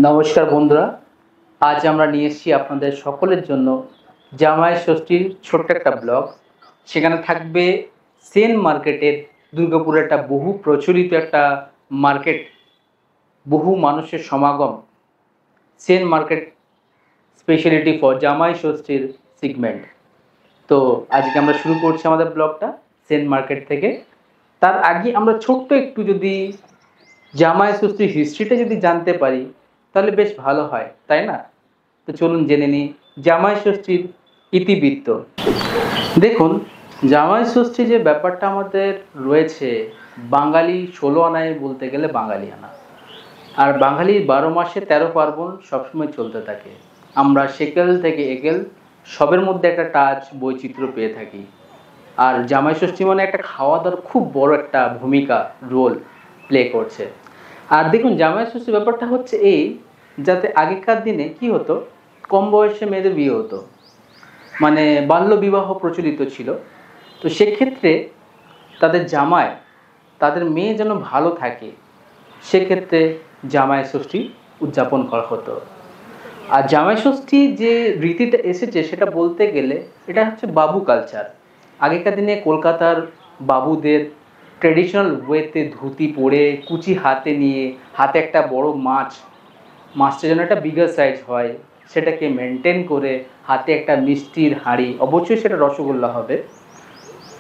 নমস্কার বন্ধুরা, আজ আমরা নিয়ে এসেছি আপনাদের সকলের জন্য জামাই ষষ্ঠীর ছোট্ট একটা ব্লগ। সেখানে থাকবে সেন মার্কেটের, দুর্গাপুরের একটা বহু প্রচলিত একটা মার্কেট, বহু মানুষের সমাগম। সেন মার্কেট স্পেশালিটি ফর জামাই ষষ্ঠীর সিগমেন্ট। তো আজকে আমরা শুরু করছি আমাদের ব্লগটা সেন মার্কেট থেকে। তার আগে আমরা ছোট্ট একটু যদি জামাই ষষ্ঠীর হিস্ট্রিটা যদি জানতে পারি তাহলে বেশ ভালো হয়, তাই না? তো চলুন জেনে নিই জামাই ষষ্ঠীর ইতিবৃত্ত। দেখুন, জামাই ষষ্ঠী যে ব্যাপারটা আমাদের রয়েছে, বাঙালি 16 আনায় বলতে গেলে বাঙালি আনা। আর বাঙালির 12 মাসে 13 পার্বণ সবসময় চলতে থাকে। আমরা সেকেল থেকে একেল সবের মধ্যে একটা টাচ বৈচিত্র্য পেয়ে থাকি। আর জামাই ষষ্ঠী মানে একটা খাওয়া দাওয়ার খুব বড় একটা ভূমিকা, রোল প্লে করছে। আর দেখুন, জামাই ষষ্ঠীর ব্যাপারটা হচ্ছে এই, যাতে আগেকার দিনে কি হতো, কম বয়সে মেয়েদের বিয়ে হতো, মানে বাল্য বিবাহ প্রচলিত ছিল। তো সেক্ষেত্রে তাদের জামাই, তাদের মেয়ে যেন ভালো থাকে, সেক্ষেত্রে জামাই ষষ্ঠী উদযাপন করা হতো। আর জামাই ষষ্ঠী যে রীতিটা এসেছে সেটা বলতে গেলে এটা হচ্ছে বাবু কালচার। আগেকার দিনে কলকাতার বাবুদের ট্রেডিশনাল ওয়েতে ধুতি পরে, কুচি হাতে নিয়ে, হাতে একটা বড় মাছটা যেন একটা বিগার সাইজ হয়, সেটাকে মেনটেন করে, হাতে একটা মিষ্টির হাঁড়ি, অবশ্যই সেটা রসগোল্লা হবে,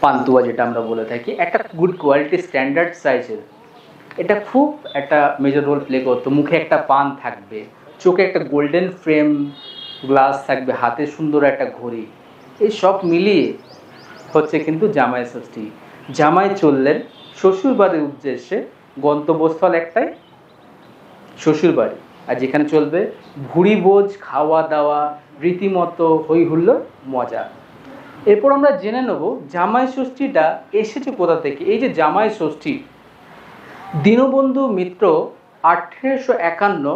পান্তুয়া যেটা আমরা বলে থাকি, একটা গুড কোয়ালিটি স্ট্যান্ডার্ড সাইজের। এটা খুব একটা মেজর রোল প্লে করতো। মুখে একটা পান থাকবে, চোখে একটা গোল্ডেন ফ্রেম গ্লাস থাকবে, হাতে সুন্দর একটা ঘড়ি। এই সব মিলিয়ে হচ্ছে কিন্তু জামাই ষষ্ঠী। জামাই চললেন শ্বশুরবাড়ির উদ্দেশ্যে, গন্তব্যস্থল একটাই, শ্বশুরবাড়ি। আর যেখানে চলবে ভুড়ি ভোজ, খাওয়া দাওয়া, রীতিমতো হই হুল্লোড়, মজা। এরপর আমরা জেনে নেব জামাই ষষ্ঠীটা এসেছে কোথা থেকে। এই যে জামাই ষষ্ঠী, দীনবন্ধু মিত্র 1851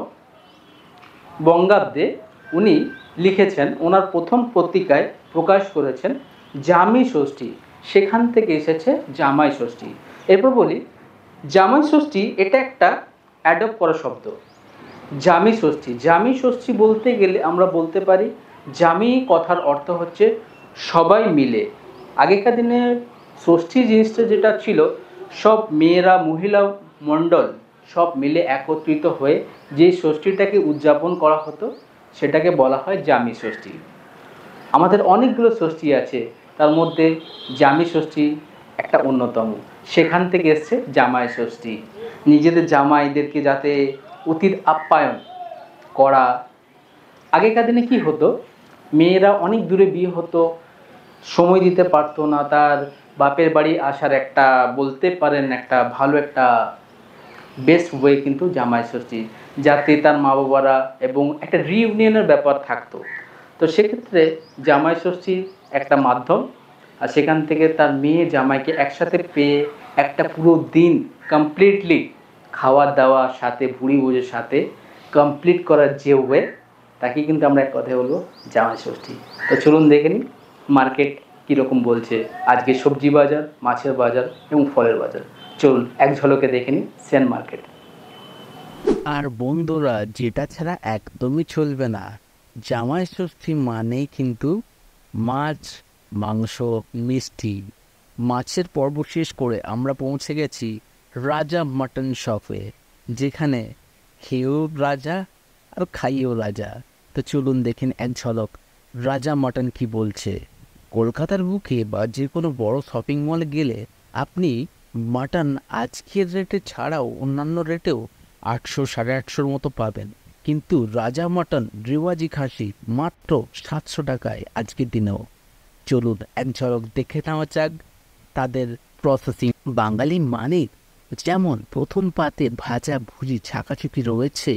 বঙ্গাব্দে উনি লিখেছেন, ওনার প্রথম পত্রিকায় প্রকাশ করেছেন জামি ষষ্ঠী, সেখান থেকে এসেছে জামাই ষষ্ঠী। এরপর বলি, জামাই ষষ্ঠী এটা একটা অ্যাডপ্ট করা শব্দ। জামি ষষ্ঠী, জামি ষষ্ঠী বলতে গেলে আমরা বলতে পারি, জামি কথার অর্থ হচ্ছে সবাই মিলে। আগেকার দিনে ষষ্ঠী জিনিসটা যেটা ছিল, সব মেয়েরা, মহিলা মণ্ডল সব মিলে একত্রিত হয়ে যে ষষ্ঠীটাকে উদযাপন করা হতো সেটাকে বলা হয় জামি ষষ্ঠী। আমাদের অনেকগুলো ষষ্ঠী আছে, তার মধ্যে জামি ষষ্ঠী একটা অন্যতম। সেখান থেকে এসছে জামাই ষষ্ঠী। নিজেদের জামাইদেরকে যাতে অতিথ আপ্যায়ন করা। আগেকার দিনে কি হতো, মেয়েরা অনেক দূরে বিয়ে হতো, সময় দিতে পারতো না, তার বাপের বাড়ি আসার একটা বলতে পারেন একটা ভালো একটা বেস্ট ওয়ে কিন্তু জামাই ষষ্ঠী, যাতে তার মা বাবারা এবং একটা রিইউনিয়নের ব্যাপার থাকতো। তো সেক্ষেত্রে জামাই ষষ্ঠী একটা মাধ্যম। আর সেখান থেকে তার মেয়ে জামাইকে একসাথে পেয়ে একটা পুরো দিন কমপ্লিটলি খাওয়া দাওয়া সাথে, ভুড়ি ভোজের সাথে কমপ্লিট করার যে ওয়ে, তাকে কিন্তু আমরা এক কথায় বলবো জামাই ষষ্ঠী। তো চলুন দেখে নিই মার্কেট কীরকম বলছে, আজকে সবজি বাজার, মাছের বাজার এবং ফলের বাজার। চলুন এক ঝলকে দেখে নিই সেন মার্কেট। আর বন্ধুরা, যেটা ছাড়া একদমই চলবে না, জামাই ষষ্ঠী মানেই কিন্তু মাছ, মাংস, মিষ্টি। মাছের পর্ব শেষ করে আমরা পৌঁছে গেছি রাজা মাটন শপে, যেখানে খেয়েও রাজা আর খাইয়েও রাজা। তো চলুন দেখেন এক ঝলক রাজা মাটন কি বলছে। কলকাতার বুকে বা যে কোনো বড় শপিং মলে গেলে আপনি মাটন আজকের রেটে ছাড়াও অন্যান্য রেটেও 800 850 মতো পাবেন, কিন্তু রাজা মাটন রেওয়াজি খাসি মাত্র 700 টাকায় আজকের দিনেও। চলুন এক ঝলক দেখে নেওয়া যাক তাদের প্রসেসিং। বাঙালি মানে যেমন প্রথম পাতে ভাজা ভুজি ছাকাছুকি রয়েছে,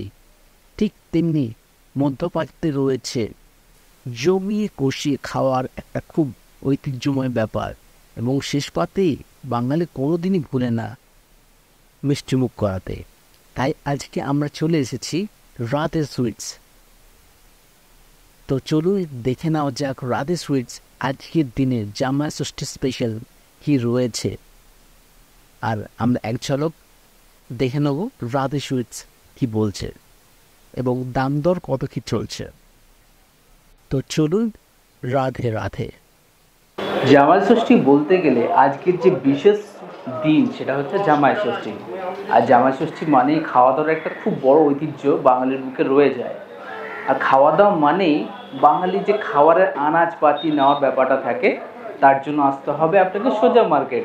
ঠিক তেমনি মধ্যপাতে রয়েছে জমিয়ে কষিয়ে খাওয়ার একটা খুব ঐতিহ্যময় ব্যাপার, এবং শেষ পাতে বাঙালি কোনোদিনই ভুলে না মিষ্টিমুখ করাতে। তাই আজকে আমরা চলে এসেছি রাধে সুইটস। তো চলুন দেখে নেওয়া যাক রাধে সুইটস আজকের দিনে জামাই ষষ্ঠী স্পেশাল কি রয়েছে। আর আমরা এক ঝলক দেখে নেব রাধে সুইটস কি বলছে। এবং দাম দর কত কি চলছে। তো চলুন, রাধে রাধে। জামাই ষষ্ঠী বলতে গেলে আজকের যে বিশেষ দিন সেটা হচ্ছে জামাই ষষ্ঠী। আর জামাই ষষ্ঠী মানেই খাওয়া দাওয়ার একটা খুব বড় ঐতিহ্য বাঙালির বুকে রয়ে যায়। আর খাওয়া দাওয়া মানেই বাঙালি যে খাবারের আনাজপাতি নেওয়ার ব্যাপারটা থাকে, তার জন্য আসতে হবে আপনাকে সোজা মার্কেট।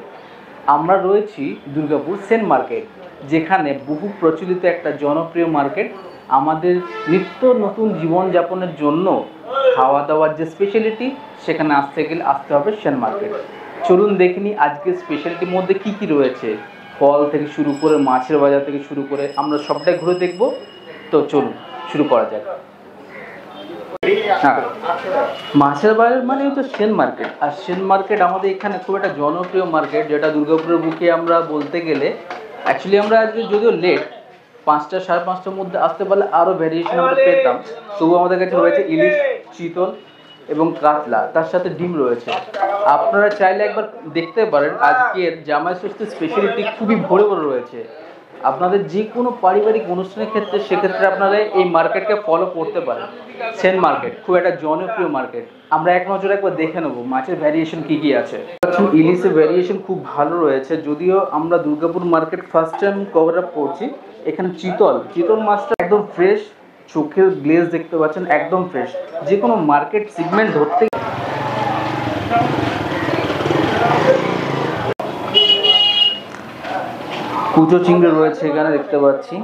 আমরা রয়েছি দুর্গাপুর সেন মার্কেট, যেখানে বহু প্রচলিত একটা জনপ্রিয় মার্কেট। আমাদের নিত্য নতুন জীবনযাপনের জন্য খাওয়া দাওয়ার যে স্পেশালিটি, সেখানে আসতে হবে সেন মার্কেট। চলুন দেখিনি আজকের স্পেশালিটির মধ্যে কি কি রয়েছে। ফল থেকে শুরু করে মাছের বাজার থেকে শুরু করে আমরা সবটাই ঘুরে দেখব। তো চলুন শুরু করা যাক। হ্যাঁ, মাছের বাজার মানে হচ্ছে সেন মার্কেট। আর সেন মার্কেট আমাদের এখানে খুব একটা জনপ্রিয় মার্কেট, যেটা দুর্গাপুরের বুকে আমরা বলতে গেলে অ্যাকচুয়ালি আমরা আজকে যদিও লেট, 5টা 5:30টার মধ্যে আসতে পারলে আরও ভ্যারিয়েশন আমরা পেতাম। তবু আমাদের কাছে রয়েছে ইলিশ, চিতল এবং কাতলা, তার সাথে ডিম রয়েছে। আপনারা চাইলে একবার দেখতে পারেন। আজকের জামাই ষষ্ঠীর স্পেশালিটি খুবই ভরে ভরে রয়েছে। আপনাদের যে কোনো পারিবারিক অনুষ্ঠানের ক্ষেত্রে সেক্ষেত্রে আপনারা এই মার্কেটকে ফলো করতে পারেন। সেন মার্কেট খুব একটা জনপ্রিয় মার্কেট। আমরা এক নজরে একবার দেখে নেবো মাছের ভ্যারিয়েশন কী কী আছে। ইলিশের ভ্যারিয়েশন খুব ভালো রয়েছে, যদিও আমরা Durgapur market first time cover up করছি। এখানে চিতল মাছটা একদম ফ্রেশ, চোখের গ্লেজ দেখতে পাচ্ছেন একদম ফ্রেশ। যে কোনো মার্কেট সিগমেন্ট ধরতে কুচো চিংড়ি রয়েছে এখানে দেখতে পাচ্ছি।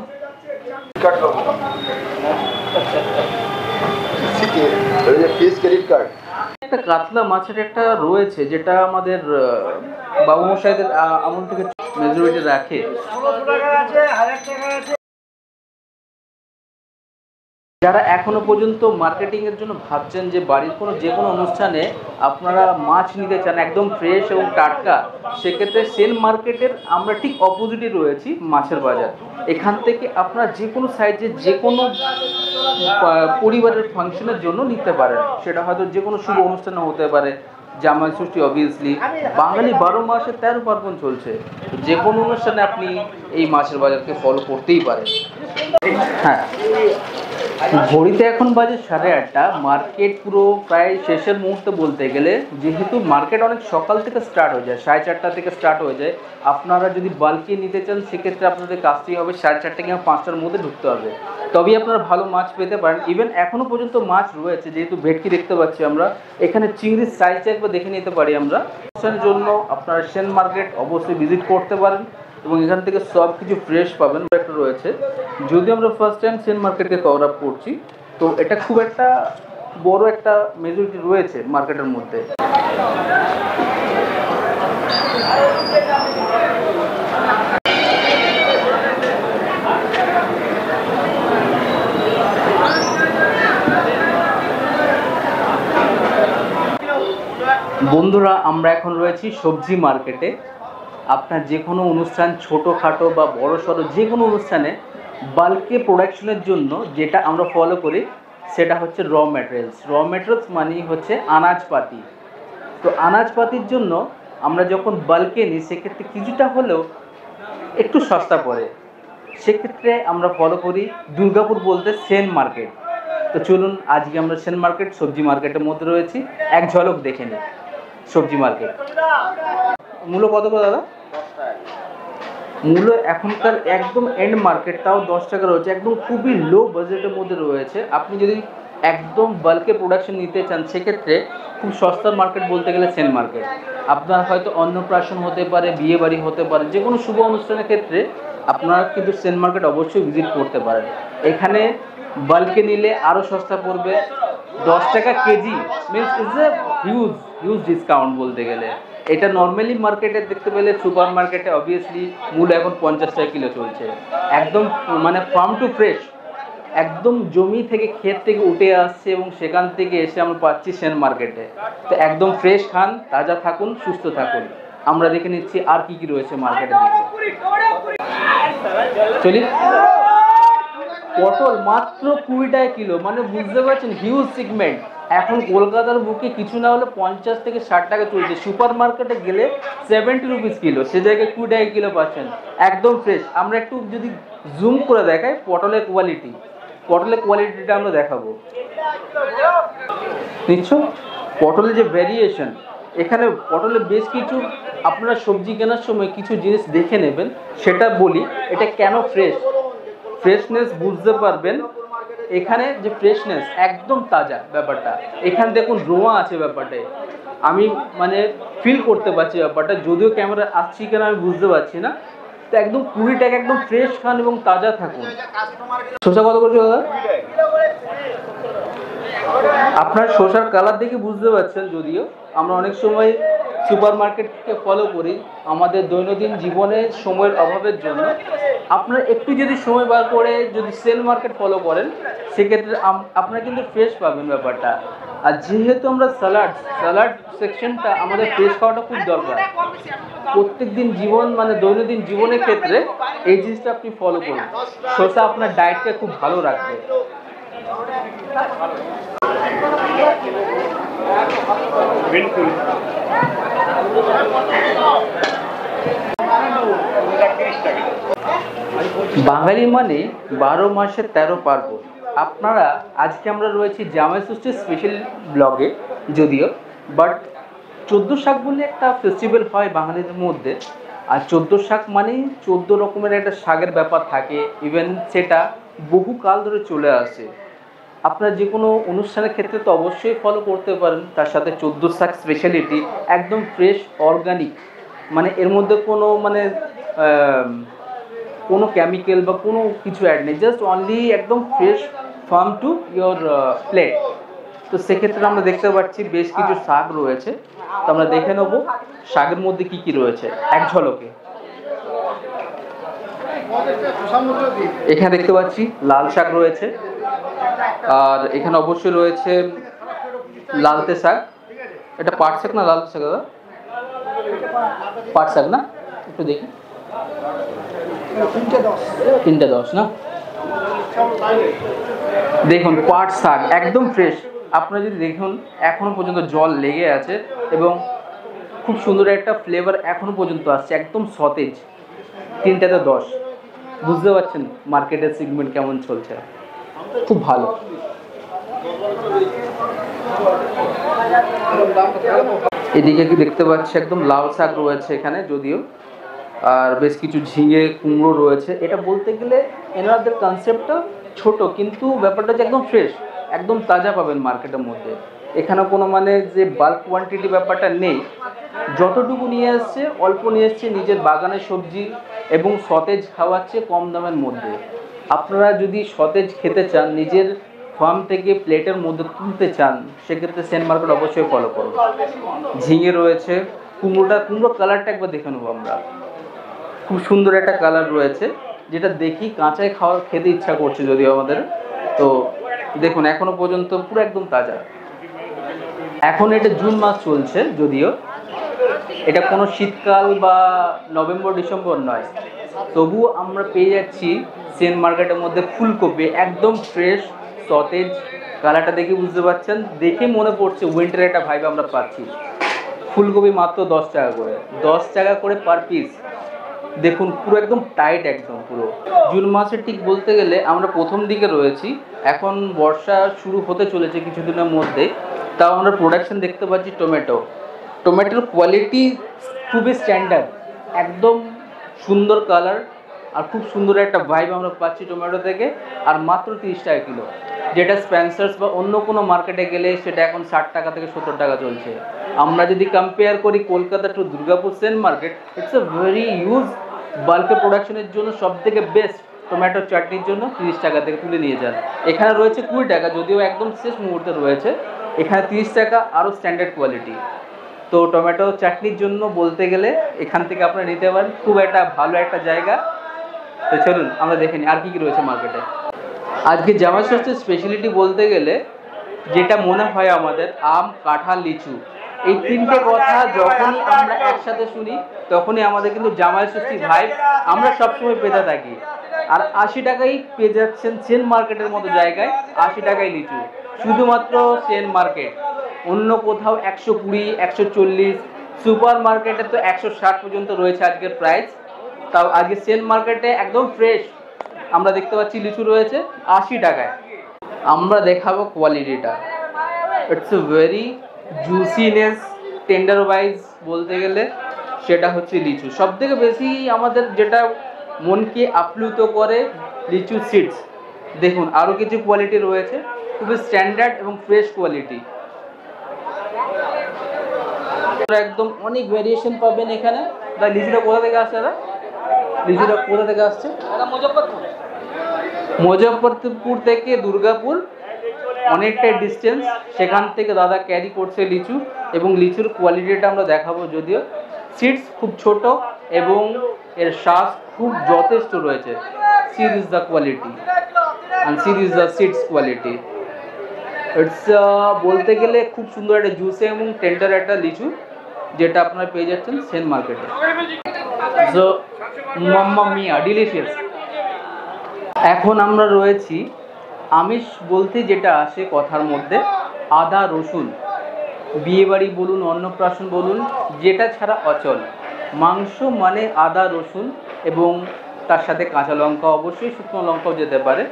একটা কাতলা মাছের একটা রয়েছে, যেটা আমাদের বাবু মশাইদের আমল থেকে মেজরিটি রাখে। যারা এখনো পর্যন্ত মার্কেটিং এর জন্য ভাবছেন যে বাড়ির যে কোনো অনুষ্ঠানে আপনারা মাছ নিতে চান একদম ফ্রেশ এবং টাটকা, সেক্ষেত্রে সেন মার্কেটের আমরা ঠিক অপোজিটে রয়েছি মাছের বাজার। এখান থেকে আপনারা যে কোনো সাইজে যে কোনো পরিবারের ফাংশনের জন্য নিতে পারেন। সেটা হয়তো যে কোনো শুভ অনুষ্ঠানে হতে পারে, জামাই ষষ্ঠী অবভিয়াসলি। বাঙালি 12 মাসে 13 পার্বণ চলছে, যে কোনো অনুষ্ঠানে আপনি এই মাছের বাজারকে ফলো করতেই পারেন। হ্যাঁ, ঘড়িতে এখন বাজে 8:30। মার্কেট পুরো প্রায় শেষের মুহূর্তে বলতে গেলে, যেহেতু মার্কেট অনেক সকাল থেকে স্টার্ট হয়ে যায়, 4:30 থেকে স্টার্ট হয়ে যায়। আপনারা যদি বাল্কে নিতে চান সেক্ষেত্রে আপনাদের কাজটি হবে 4:30 কিংবা 5টার মধ্যে ঢুকতে হবে, তবেই আপনারা ভালো মাছ পেতে পারেন। ইভেন এখনও পর্যন্ত মাছ রয়েছে, যেহেতু ভেটকি দেখতে পাচ্ছি আমরা এখানে, চিংড়ির সাইজটা একবার দেখে নিতে পারি আমরা। সেটার জন্য আপনারা সেন মার্কেট অবশ্যই ভিজিট করতে পারেন এবং এখান থেকে সব কিছু ফ্রেশ পাবেন। একটা রয়েছে, যদি আমরা ফার্স্ট টাইম সেন মার্কেটকে কভার আপ করছি, তো এটা খুব একটা বড় একটা মেজরিটি রয়েছে মার্কেটের মধ্যে। বন্ধুরা, আমরা এখন রয়েছি সবজি মার্কেটে। আপনার যে কোনো অনুষ্ঠান, ছোটোখাটো বা বড় সড়ো যে কোনো অনুষ্ঠানে বাল্কে প্রোডাকশনের জন্য যেটা আমরা ফলো করি সেটা হচ্ছে র ম্যাটেরিয়ালস মানেই হচ্ছে আনাজপাতি। তো আনাজপাতির জন্য আমরা যখন বাল্কে নিই সেক্ষেত্রে কিছুটা হলেও একটু সস্তা পড়ে। সেক্ষেত্রে আমরা ফলো করি দুর্গাপুর বলতে সেন মার্কেট। তো চলুন আজকে আমরা সেন মার্কেট সবজি মার্কেটের মধ্যে রয়েছি, এক ঝলক দেখে নিই সবজি মার্কেট। মূল্য কত করে দাদা? মূল্য এখনকার একদম এন্ড মার্কেট, তাও 10 টাকা রয়েছে, একদম খুবই লো বাজেটের মধ্যে রয়েছে। আপনি যদি একদম বাল্কে প্রোডাকশন নিতে চান সেক্ষেত্রে খুব সস্তার মার্কেট বলতে গেলে সেন মার্কেট। আপনার হয়তো অন্নপ্রাশন হতে পারে, বিয়ে বাড়ি হতে পারে, যে কোনো শুভ অনুষ্ঠানের ক্ষেত্রে আপনারা কিন্তু সেন মার্কেট অবশ্যই ভিজিট করতে পারেন। এখানে বাল্কে নিলে আরও সস্তা পড়বে, 10 টাকা KG, means is a huge discount বলতে গেলে। এটা নর্মালি মার্কেটে দেখতে পেলে সুপার মার্কেটে অবভিয়াসলি মূল্য এখন 50 টাকা কিলো চলছে। একদম মানে ফার্ম টু ফ্রেশ, একদম জমি থেকে ক্ষেত থেকে উঠে আসছে এবং সেখান থেকে এসে আমরা পাচ্ছি সেন মার্কেটে। তো একদম ফ্রেশ খান, তাজা থাকুন, সুস্থ থাকুন। আমরা দেখে নিচ্ছি আর কি কি রয়েছে মার্কেটের দিকে। চলি। পটল মাত্র 20 টাকা কিলো, মানে বুঝতে পারছেন হিউজ সিগমেন্ট। এখন কলকাতার বুকে কিছু না হলে 50 থেকে 60 টাকা চলছে। সুপার মার্কেটে গেলে 70 রুপিস কিলো, সে জায়গায় 20 টাকা কিলো পাচ্ছেন, একদম ফ্রেশ। আমরা একটু যদি জুম করে দেখাই পটলের কোয়ালিটি, পটলের কোয়ালিটিটা আমরা দেখাবো। নিশ্চয় পটলের যে ভ্যারিয়েশন, এখানে পটলের বেশ কিছু আপনারা সবজি কেনার সময় কিছু জিনিস দেখে নেবেন। সেটা বলি, এটা কেন ফ্রেশনেস বুঝতে পারবেন এখানে যে ফ্রেশনেস একদম তাজা ব্যাপারটা। এখানে দেখুন রোয়া আছে ব্যাপারটায়, আমি মানে ফিল করতে পারছি ব্যাপারটা, যদিও ক্যামেরা আসছি কেন আমি বুঝতে পারছি না। তো একদম 20 টাকা একদম ফ্রেশ খান এবং তাজা থাকুন। শসা কত করছে দাদা? আপনার শসার কালার দেখে বুঝতে পারছেন, যদিও আমরা অনেক সময় সুপার মার্কেটকে ফলো করি আমাদের দৈনন্দিন জীবনে সময়ের অভাবের জন্য। আপনারা একটু যদি সময় বার করে যদি সেল মার্কেট ফলো করেন, সেক্ষেত্রে আপনারা কিন্তু ফ্রেশ পাবেন ব্যাপারটা। আর যেহেতু আমরা স্যালাড সেকশনটা আমাদের ফ্রেশ খাওয়াটা খুব দরকার প্রত্যেক দিন জীবন, মানে দৈনন্দিন জীবনের ক্ষেত্রে এই জিনিসটা আপনি ফলো করুন। শসা আপনার ডায়েটকে খুব ভালো রাখবে। বাঙালি মানে 12 মাসে 13 পার্বণ। আপনারা আজকে আমরা রয়েছি জামাই ষষ্ঠীর স্পেশাল ব্লগে, যদিও বাট 14 শাক বলে একটা ফেস্টিভ্যাল হয় বাঙালিদের মধ্যে। আর 14 শাক মানেই 14 রকমের একটা শাকের ব্যাপার থাকে, ইভেন সেটা বহুকাল ধরে চলে আসে। আপনারা যে কোনো অনুষ্ঠানের ক্ষেত্রে তো অবশ্যই ফলো করতে পারেন। তার সাথে 14 শাক স্পেশালিটি একদম ফ্রেশ অর্গানিক, মানে এর মধ্যে কোনো মানে কোনো কেমিক্যাল বা কোনো কিছু অ্যাড নেই, জাস্ট অনলি একদম fresh farm to your plate. তো সেক্ষেত্রে আমরা দেখতে পাচ্ছি বেশ কিছু শাক রয়েছে। তো আমরা দেখে নেব শাকের মধ্যে কি কি রয়েছে এক ঝলকে। এখানে দেখতে পাচ্ছি লাল শাক রয়েছে, আর এখানে অবশ্যই রয়েছে লালতে শাক। এটা পাট শাক না লালতে শাক দাদা? পাট শাক না, একটু দেখি। 3:10 না? দেখুন পাট শাক একদম ফ্রেশ। আপনারা যদি দেখুন এখনো পর্যন্ত জল লেগে আছে এবং খুব সুন্দর একটা ফ্লেভার এখনো পর্যন্ত আসছে, একদম সতেজ। 3:10। বুঝতে পারছেন মার্কেটের সেগমেন্ট কেমন চলছে, খুব ভালো। এদিকে কি দেখতে পাচ্ছি একদম লাল শাক রয়েছে এখানে, যদিও আর বেশ কিছু ঝিঙে কুমড়ো রয়েছে। এটা বলতে গেলে এনাদের কনসেপ্টটা ছোট, কিন্তু ব্যাপারটা যে একদম ফ্রেশ একদম তাজা পাবেন মার্কেটের মধ্যে। এখানে কোনো মানে যে বাল্ক কোয়ান্টিটি ব্যাপারটা নেই, যতটুকু নিয়ে আসছে অল্প নিয়ে আসছে, নিজের বাগানের সবজি এবং সতেজ খাওয়াচ্ছে কম দামের মধ্যে। আপনারা যদি সতেজ খেতে চান, নিজের ফার্ম থেকে প্লেটের মধ্যে তুলতে চান, সেক্ষেত্রে সেন মার্কেট অবশ্যই ফলো করুন। ঝিঙে রয়েছে, কুমড়ো কালারটা একবার দেখে নেবো আমরা। খুব সুন্দর একটা কালার রয়েছে, যেটা দেখি কাঁচায় খেতে ইচ্ছা করছে যদিও আমাদের। তো দেখুন এখনো পর্যন্ত পুরো একদম তাজা। এখন এটা জুন মাস চলছে, যদিও এটা কোনো শীতকাল বা নভেম্বর ডিসেম্বর নয়, তবুও আমরা পেয়ে যাচ্ছি সেন মার্কেটের মধ্যে ফুলকপি একদম ফ্রেশ সতেজ। কালারটা দেখে বুঝতে পারছেন, দেখে মনে পড়ছে উইন্টারের একটা ভাইব আমরা পাচ্ছি। ফুলকপি মাত্র 10 টাকা করে, 10 টাকা করে পার পিস। দেখুন পুরো একদম টাইট, একদম পুরো। জুন মাসের ঠিক বলতে গেলে আমরা প্রথম দিকে রয়েছি, এখন বর্ষা শুরু হতে চলেছে কিছুদিনের মধ্যে। তাও আমরা প্রোডাকশন দেখতে পাচ্ছি টমেটোর কোয়ালিটি খুবই স্ট্যান্ডার্ড, একদম সুন্দর কালার আর খুব সুন্দর একটা ভাইব আমরা পাচ্ছি টমেটো থেকে। আর মাত্র 30 টাকা কিলো, যেটা স্পেন্সার্স বা অন্য কোনো মার্কেটে গেলে সেটা এখন 60 টাকা থেকে 70 টাকা চলছে। আমরা যদি কম্পেয়ার করি কলকাতা টু দুর্গাপুর সেন market, it's a very use বাল্কের প্রোডাকশনের জন্য সব থেকে বেস্ট। টমেটো চাটনির জন্য 30 টাকা থেকে তুলে নিয়ে যান। এখানে রয়েছে 20 টাকা, যদিও একদম শেষ মুহূর্তে রয়েছে। এখানে 30 টাকা আরও স্ট্যান্ডার্ড কোয়ালিটি। তো টমেটো চাটনির জন্য বলতে গেলে এখান থেকে আপনারা নিতে পারেন, খুব একটা ভালো একটা জায়গা। তো চলুন আমরা দেখে নিই আর কি কি রয়েছে মার্কেটে। আজকে জামাই ষষ্ঠীর স্পেশালিটি বলতে গেলে যেটা মনে হয় আমাদের আম, কাঁঠাল, লিচু, এই তিনটে কথা যখনই আমরা একসাথে শুনি তখনই আমাদের কিন্তু জামাই ষষ্ঠী ভাইব আমরা সবসময় পেতে থাকি। আর 80 টাকাই পেয়ে যাচ্ছেন সেন মার্কেটের মতো জায়গায়, 80 টাকায় লিচু, শুধুমাত্র সেন মার্কেট। অন্য কোথাও 120, 140, সুপার মার্কেটে তো 160 পর্যন্ত রয়েছে আজকের প্রাইস। তাও আজকে সেন মার্কেটে একদম ফ্রেশ আমরা দেখতে পাচ্ছি লিচু রয়েছে 80 টাকায়। আমরা দেখাবো কোয়ালিটিটা, it's a very juiciness, tender wise বলতে গেলে সেটা হচ্ছে লিচু। সব থেকে বেশি আমাদের যেটা মনকে আপ্লুত করে লিচু সিডস। দেখুন আরও কিছু কোয়ালিটি রয়েছে, খুবই স্ট্যান্ডার্ড এবং ফ্রেশ কোয়ালিটি। একদম অনেক ভ্যারিয়েশন পাবেন এখানে। লিচুটা কোথা থেকে আসছে দাদা? লিচুটা কোথা থেকে আসছে? মুজফ্ফরপুর থেকে দুর্গাপুর, অনেকটাই ডিস্টেন্স। সেখান থেকে দাদা ক্যারি করছে লিচু, এবং লিচুর কোয়ালিটিটা আমরা দেখাবো। যদিও সিডস খুব ছোট এবং এর শ্বাস খুব যথেষ্ট রয়েছে। Seed is the quality and seed is the seeds quality. It's বলতে গেলে খুব সুন্দর একটা জুসে এবং টেন্ডার একটা লিচু, যেটা আপনারা পেয়ে যাচ্ছেন সেন মার্কেটে। সো মাম্মা মিয়া ডিলিশিয়াস। এখন আমরা রয়েছি আমিষ বলতে যেটা আসে কথার মধ্যে, আদা রসুন। বিয়েবাড়ি বলুন, অন্নপ্রাশন বলুন, যেটা ছাড়া অচল। মাংস মানে আদা রসুন এবং তার সাথে কাঁচা লঙ্কা, অবশ্যই শুকনো লঙ্কাও যেতে পারে।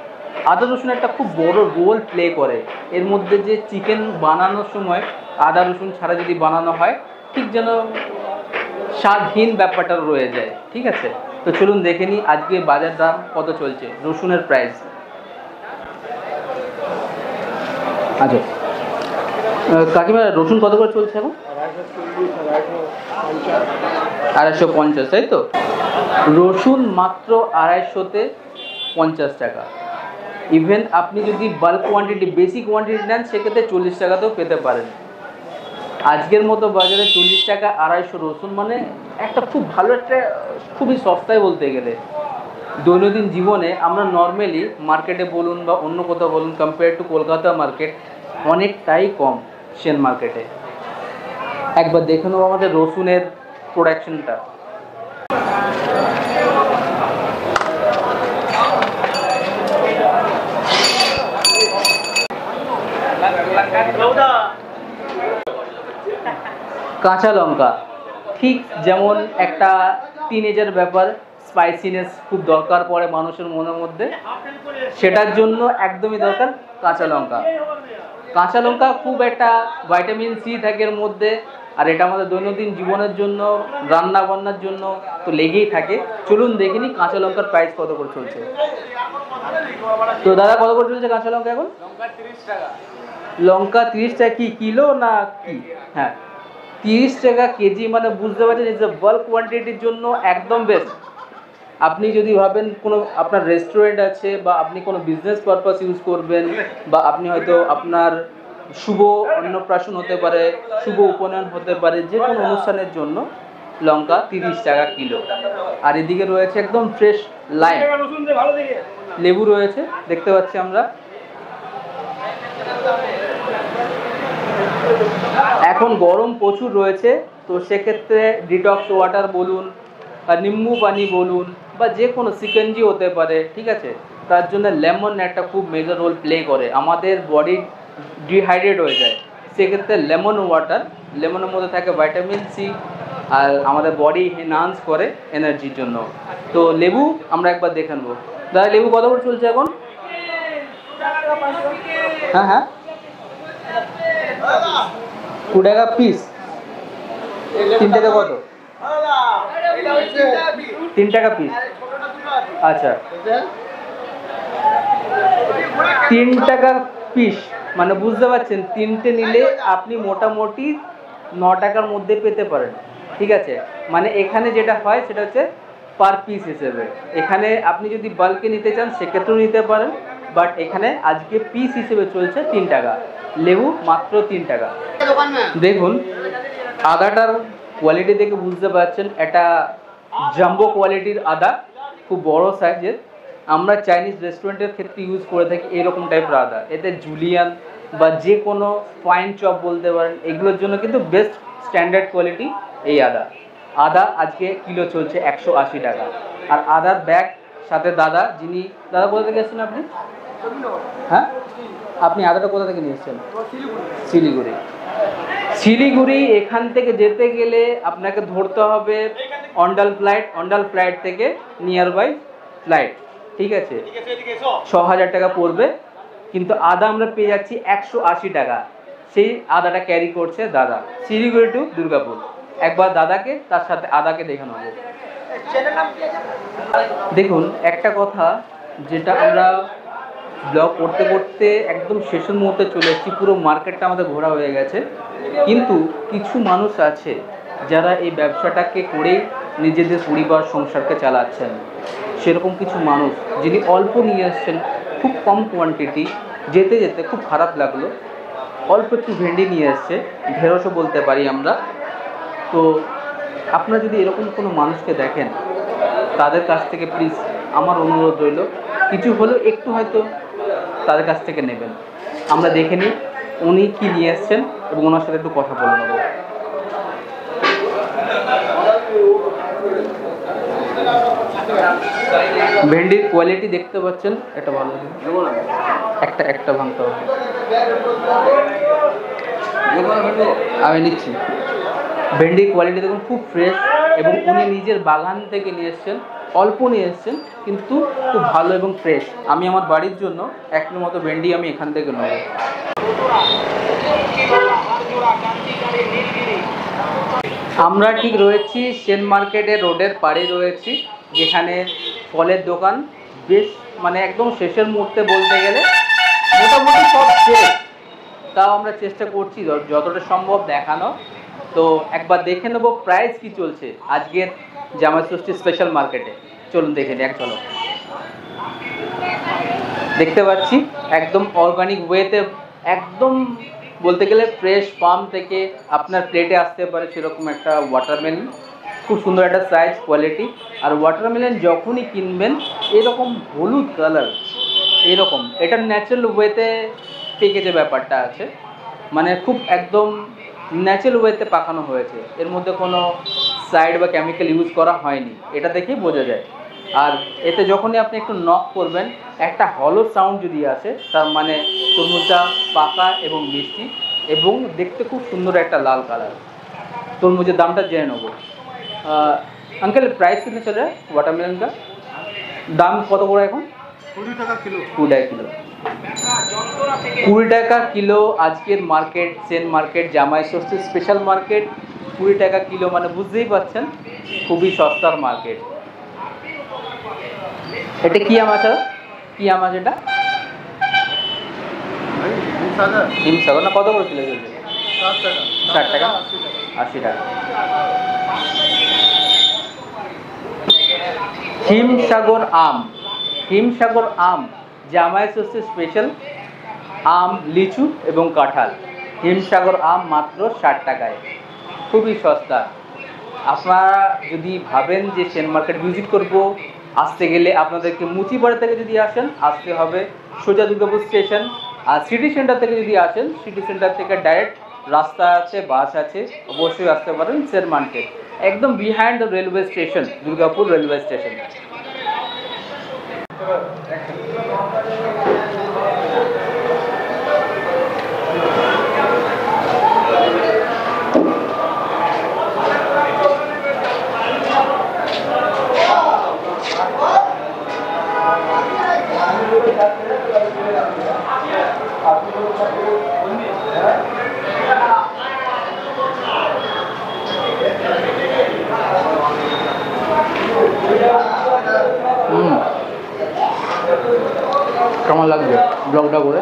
আদা রসুন একটা খুব বড় রোল প্লে করে এর মধ্যে। যে চিকেন বানানোর সময় আদা রসুন ছাড়া যদি বানানো হয়, ঠিক যেন স্বাদহীন ব্যাপারটা রয়ে যায়। ঠিক আছে, তো চলুন দেখে নিই আজকে বাজার দাম কত চলছে, রসুনের প্রাইস। আচ্ছা কাকিমা, রসুন কত করে চলছে এখন? 250, তাই তো? রসুন মাত্র 250-তে 50 টাকা। ইভেন আপনি যদি বাল্ক কোয়ান্টিটি, বেশি কোয়ান্টিটি নেন, সেক্ষেত্রে 40 টাকাতেও পেতে পারেন। আজকের মতো বাজারে 40 টাকা 250 রসুন মানে একটা খুব ভালো, একটা খুবই সস্তায় বলতে গেলে। দৈনন্দিন জীবনে আমরা নর্মালি মার্কেটে বলুন বা অন্য কোথাও বলুন, কম্পেয়ার টু কলকাতা মার্কেট অনেকটাই কম সেন মার্কেটে। একবার দেখে নেবো আমাদের রসুনের প্রোডাকশনটা। কাঁচা লঙ্কা ঠিক যেমন একটা টিনেজার ব্যাপার, স্পাইসিনেস খুব দরকার পড়ে মানুষের মনের মধ্যে, সেটার জন্য একদমই দরকার কাঁচা লঙ্কা। কাঁচা লঙ্কা খুব একটা ভিটামিন সি থাকে এর মধ্যে, আর এটা আমাদের দৈনন্দিন জীবনের জন্য, রান্না বান্নার জন্য তো লেগেই থাকে। চলুন দেখিনি কাঁচা লঙ্কার প্রাইস কত করে চলছে। তো দাদা কত করে চলছে কাঁচা লঙ্কা এখন? লঙ্কা 30 টাকা কি কিলো না কি? হ্যাঁ 30 টাকা কেজি, মানে বুঝতে পারছেন যে বাল্ক কোয়ান্টিটির জন্য একদম বেস্ট। আপনি যদি ভাবেন কোনো আপনার রেস্টুরেন্ট আছে, বা আপনি কোনো বিজনেস পারপাস ইউজ করবেন, বা আপনি হয়তো আপনার শুভ অন্নপ্রাশন হতে পারে, শুভ উপনয়ন হতে পারে, যে কোনো অনুষ্ঠানের জন্য লঙ্কা 30 টাকা কিলো। আর এদিকে রয়েছে একদম ফ্রেশ লাইম, লেবু রয়েছে দেখতে পাচ্ছি আমরা। এখন গরম প্রচুর রয়েছে, তো সেক্ষেত্রে ডিটক্স ওয়াটার বলুন, নিম্বু পানি বলুন, বা যে কোনো সিকেঞ্জি হতে পারে। ঠিক আছে, তার জন্য লেমন একটা খুব মেজর রোল প্লে করে। আমাদের বডি ডিহাইড্রেট হয়ে যায়, সেক্ষেত্রে লেমন ওয়াটার, লেমনের মধ্যে থাকে ভিটামিন সি, আর আমাদের বডি এনহান্স করে এনার্জির জন্য। তো লেবু আমরা একবার দেখে নেবো। দাদা লেবু কত করে চলছে এখন? হ্যাঁ হ্যাঁ 2 টাকা পিস। 3 টাকা কত? 3 টাকা পিস। আচ্ছা 3 টাকা পিস, মানে বুঝতে পারছেন 3টে নিলে আপনি মোটামুটি 9 টাকার মধ্যে পেতে পারেন। ঠিক আছে, মানে এখানে যেটা হয় সেটা হচ্ছে পার পিস হিসেবে। এখানে আপনি যদি বাল্কে নিতে চান সেক্ষেত্রেও নিতে পারেন, বাট এখানে আজকে পিস হিসেবে চলছে 3 টাকা। লেবু মাত্র 3 টাকা। দেখুন আদাটার কোয়ালিটি দেখে বুঝতে পারছেন, এটা জাম্বো কোয়ালিটির আদা, খুব বড় সাইজের। আমরা চাইনিজ রেস্টুরেন্টের ক্ষেত্রে ইউজ করে থাকি এরকম টাইপের আদা। এতে জুলিয়ান বা যে কোনো ফাইন চপ বলতে পারেন, এগুলোর জন্য কিন্তু বেস্ট স্ট্যান্ডার্ড কোয়ালিটি এই আদা। আদা আজকে কিলো চলছে 180 টাকা। আর আদার ব্যাগ সাথে দাদা, যিনি দাদা কোথা থেকে এসেছেন আপনি? হ্যাঁ আপনি আদাটা কোথা থেকে নিয়ে এসেছেন? শিলিগুড়ি। শিলিগুড়ি এখান থেকে যেতে গেলে আপনাকে ধরতে হবে অন্ডাল ফ্লাইট, অন্ডাল ফ্লাইট থেকে নিয়ার বাই ফ্লাইট। ঠিক আছে, 6,000 টাকা পড়বে, কিন্তু আদা আমরা পেয়ে যাচ্ছি 180 টাকা। সেই আদাটা ক্যারি করছে দাদা, শিলিগুড়ি টু দুর্গাপুর। একবার দাদাকে তার সাথে আদাকে দেখে নেবো। দেখুন একটা কথা, যেটা আমরা ব্লগ করতে করতে একদম শেষের মুহূর্তে চলে এসেছি, পুরো মার্কেটটা আমাদের ঘোরা হয়ে গেছে, কিন্তু কিছু মানুষ আছে যারা এই ব্যবসাটাকে করেই নিজেদের পরিবার সংসারকে চালাচ্ছেন। সেরকম কিছু মানুষ যিনি অল্প নিয়ে আসছেন, খুব কম কোয়ান্টিটি, যেতে যেতে খুব খারাপ লাগলো, অল্প একটু ভেন্ডি নিয়ে এসছে, ঢেঁড়সও বলতে পারি আমরা। তো আপনারা যদি এরকম কোনো মানুষকে দেখেন, তাদের কাছ থেকে প্লিজ আমার অনুরোধ রইল, কিছু হলেও একটু হয়তো তাদের কাছ থেকে নেবেন। আমরা দেখে নিই উনি কী নিয়ে এসছেন এবং ওনার সাথে একটু কথা বলে নেব। ভেন্ডির কোয়ালিটি দেখতে পাচ্ছেন, এটা ভালো, একটা ভাঙতে হবে, আমি নিচ্ছি। ভেন্ডির কোয়ালিটি দেখুন, খুব ফ্রেশ, এবং উনি নিজের বাগান থেকে নিয়ে এসছেন, অল্প নিয়ে এসছেন কিন্তু খুব ভালো এবং ফ্রেশ। আমি আমার বাড়ির জন্য 1 কিলো মতো ভেন্ডি আমি এখান থেকে নেব। আমরা ঠিক রয়েছি সেন মার্কেটের রোডের পাড়ে রয়েছি, যেখানে ফলের দোকান বেশ মানে একদম শেষের মুহূর্তে বলতে গেলে, মোটামুটি সব শেষ, তাও আমরা চেষ্টা করছি যতটা সম্ভব দেখানো। তো একবার দেখে নেবো প্রাইস কি চলছে আজকের জামাই ষষ্ঠী স্পেশাল মার্কেটে। চলুন দেখে নিই, চলো। দেখতে পাচ্ছি একদম অর্গানিক ওয়েতে, একদম বলতে গেলে ফ্রেশ ফার্ম থেকে আপনার প্লেটে আসতে পারে সেরকম একটা ওয়াটারমেলন, খুব সুন্দর একটা সাইজ, কোয়ালিটি। আর ওয়াটারমেলন যখনই কিনবেন এরকম হলুদ কালার, এরকম, এটা ন্যাচারাল ওয়েতে পেকে যে ব্যাপারটা আছে, মানে খুব একদম ন্যাচারাল ওয়েতে পাকানো হয়েছে, এর মধ্যে কোনো সাইড বা কেমিক্যাল ইউজ করা হয়নি, এটা দেখেই বোঝা যায়। আর এতে যখনই আপনি একটু নক করবেন, একটা হলো সাউন্ড যদি আসে, তার মানে তরমুজটা পাকা এবং মিষ্টি, এবং দেখতে খুব সুন্দর একটা লাল কালার। তরমুজের দামটা জেনে নেবো। अंकल प्राइस कितने चल रहा है वाटरमेलन का? दाम কত করে এখন? 20 টাকা কিলো। 20 টাকা কিলো, 20 টাকা কিলো আজকের মার্কেট, সেন মার্কেট, জামাই ষষ্ঠী স্পেশাল মার্কেট। 20 টাকা কিলো মানে বুঝতেই পারছেন খুবই সস্তার মার্কেট। এটা কি আম আছে? কি আম আছে এটা? হিমসাগর না? কত করে কিলো চলছে? 60 টাকা, 80 টাকা। হিমসাগর আম, হিমসাগর আম জামাই ষষ্ঠী স্পেশাল আম, লিচু এবং কাঁঠাল। হিমসাগর আম মাত্র 60 টাকায়, খুবই সস্তা। আপনারা যদি ভাবেন যে সেন মার্কেট ভিজিট করব, আসতে গেলে আপনাদেরকে মুচিপাড়া থেকে যদি আসেন, আসতে হবে সোজা দুর্গাপুর স্টেশন। আর সিটি সেন্টার থেকে যদি আসেন, সিটি সেন্টার থেকে ডাইরেক্ট রাস্তা আছে, বাস আছে, অবশ্যই আসতে পারেন সেন মার্কেট, একদম behind the railway station, Durgapur railway station. কেমন লাগবে ব্লগটা করে?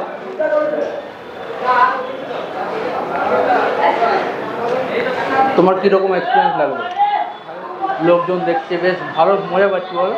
তোমার কীরকম এক্সপিরিয়েন্স লাগবে? লোকজন দেখছে বেশ ভালো মজা পাচ্ছি, বলো?